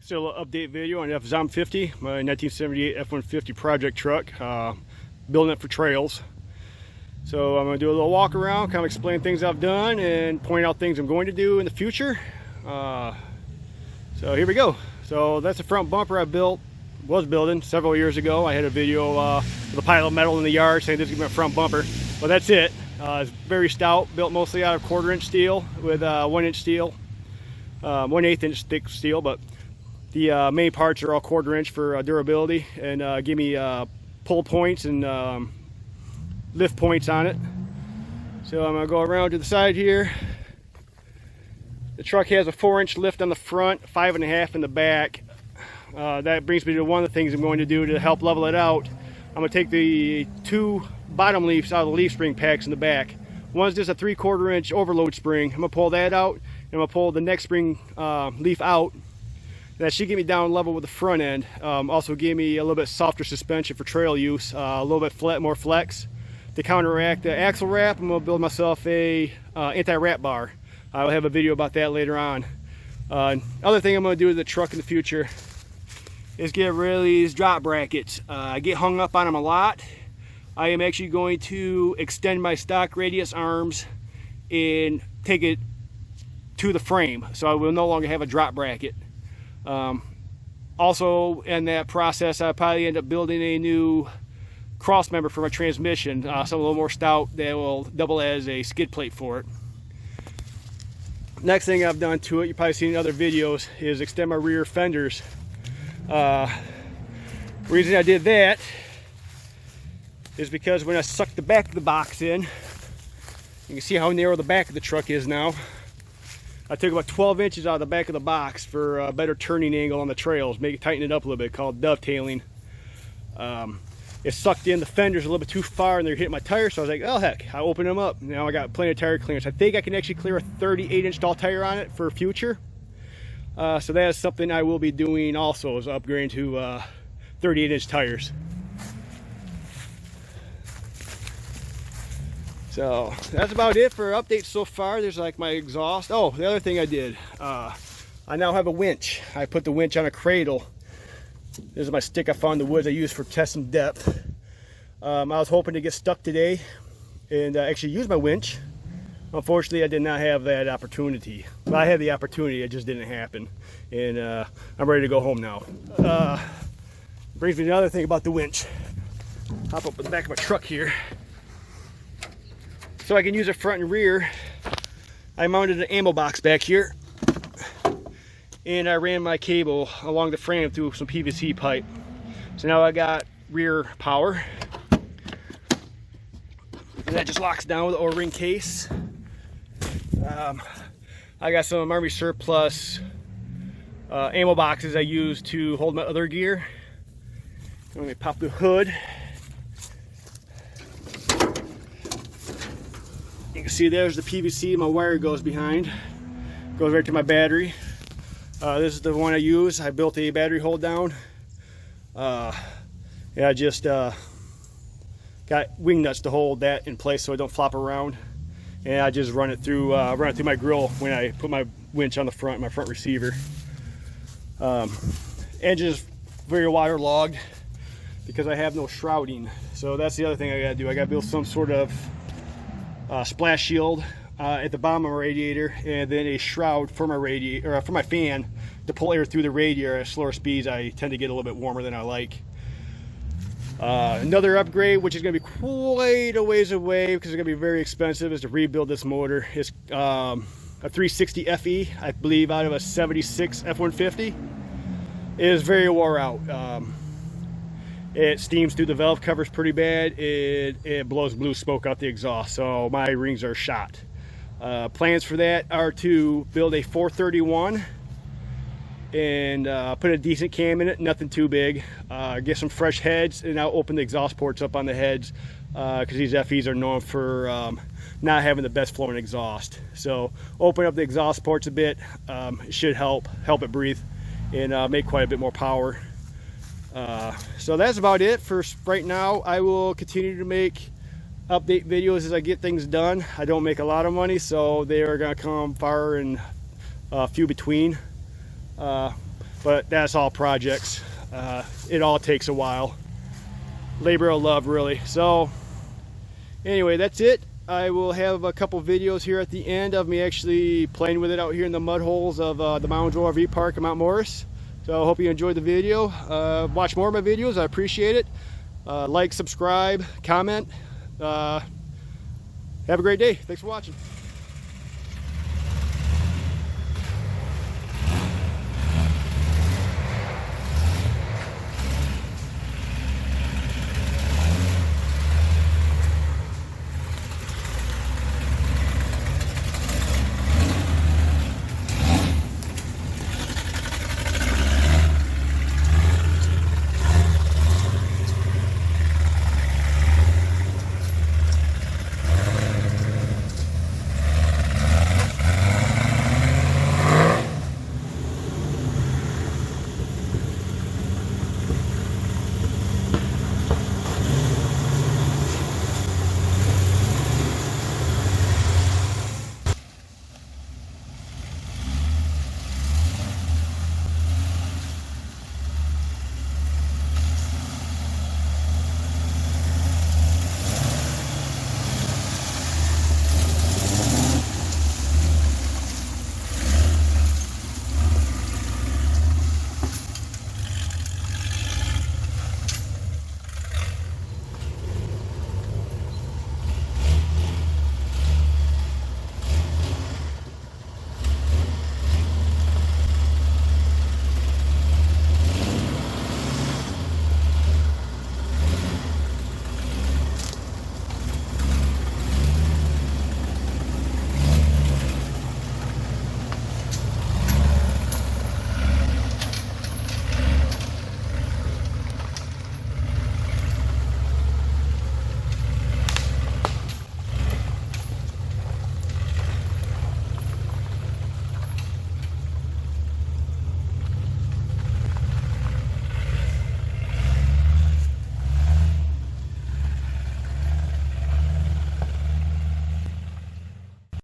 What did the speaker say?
Still an update video on F-Zomb50, my 1978 F-150 project truck, building it for trails. So I'm going to do a little walk around, kind of explain things I've done and point out things I'm going to do in the future. So here we go. So that's the front bumper I was building several years ago. I had a video with a pile of metal in the yard saying this is my front bumper. Well, that's it. It's very stout, built mostly out of 1/4 inch steel with 1 inch steel, 1/8 inch thick steel, but the main parts are all 1/4 inch for durability, and give me pull points and lift points on it. So I'm going to go around to the side here. The truck has a 4 inch lift on the front, 5.5 in the back. That brings me to one of the things I'm going to do to help level it out. I'm going to take the 2 bottom leaves out of the leaf spring packs in the back. One's just a 3/4 inch overload spring. I'm going to pull that out, and I'm going to pull the next spring leaf out. That should get me down level with the front end. Also give me a little bit softer suspension for trail use, a little bit more flex. To counteract the axle wrap, I'm going to build myself a anti-wrap bar. I'll have a video about that later on. Other thing I'm going to do with the truck in the future is get rid of these drop brackets. I get hung up on them a lot. I am actually going to extend my stock radius arms and take it to the frame, so I will no longer have a drop bracket. Also in that process, I'll probably end up building a new cross member for my transmission, something a little more stout that will double as a skid plate for it. Next thing I've done to it, you've probably seen in other videos, is extend my rear fenders. Reason I did that is because when I sucked the back of the box in, you can see how narrow the back of the truck is now. I took about 12 inches out of the back of the box for a better turning angle on the trails, tighten it up a little bit, called dovetailing. It sucked in the fenders a little bit too far and they're hitting my tires, so I was like, oh heck, I opened them up. Now I got plenty of tire clearance. I think I can actually clear a 38 inch tall tire on it for future. So that is something I will be doing also, is upgrading to 38 inch tires. So that's about it for updates so far. There's like my exhaust. Oh, the other thing I did, I now have a winch. I put the winch on a cradle. This is my stick I found in the woods I use for testing depth. I was hoping to get stuck today and actually use my winch. Unfortunately, I did not have that opportunity. Well, I had the opportunity, it just didn't happen. And I'm ready to go home now. Brings me to another thing about the winch. Hop up in the back of my truck here. So I can use it front and rear. I mounted an ammo box back here, and I ran my cable along the frame through some PVC pipe. So now I got rear power, and that just locks down with the O-ring case. I got some Army surplus ammo boxes I use to hold my other gear. Let me pop the hood. You can see there's the PVC my wire goes behind. Goes right to my battery. This is the one I use. I built a battery hold down. I just got wing nuts to hold that in place so it don't flop around. And I just run it through my grill when I put my winch on the front, my front receiver. Engine is very waterlogged because I have no shrouding. So that's the other thing I gotta do. I gotta build some sort of splash shield at the bottom of my radiator, and then a shroud for my radiator, or for my fan, to pull air through the radiator at slower speeds. I tend to get a little bit warmer than I like. Another upgrade, which is going to be quite a ways away because it's going to be very expensive, is to rebuild this motor. It's a 360 FE, I believe, out of a 76 F-150. It is very wore out. It steams through the valve covers pretty bad. It blows blue smoke out the exhaust, so my rings are shot. Plans for that are to build a 431 and put a decent cam in it, nothing too big. Get some fresh heads, and I'll open the exhaust ports up on the heads because these FEs are known for not having the best flowing exhaust. So open up the exhaust ports a bit. It should help it breathe and make quite a bit more power. So that's about it for right now. I will continue to make update videos as I get things done. I don't make a lot of money, so they are going to come far and few between. but that's all projects. It all takes a while. Labor of love, really. So anyway, that's it. I will have a couple videos here at the end of me actually playing with it out here in the mud holes of the Mounds RV Park in Mount Morris. So I hope you enjoyed the video. Watch more of my videos. I appreciate it. Like, subscribe, comment. Have a great day. Thanks for watching.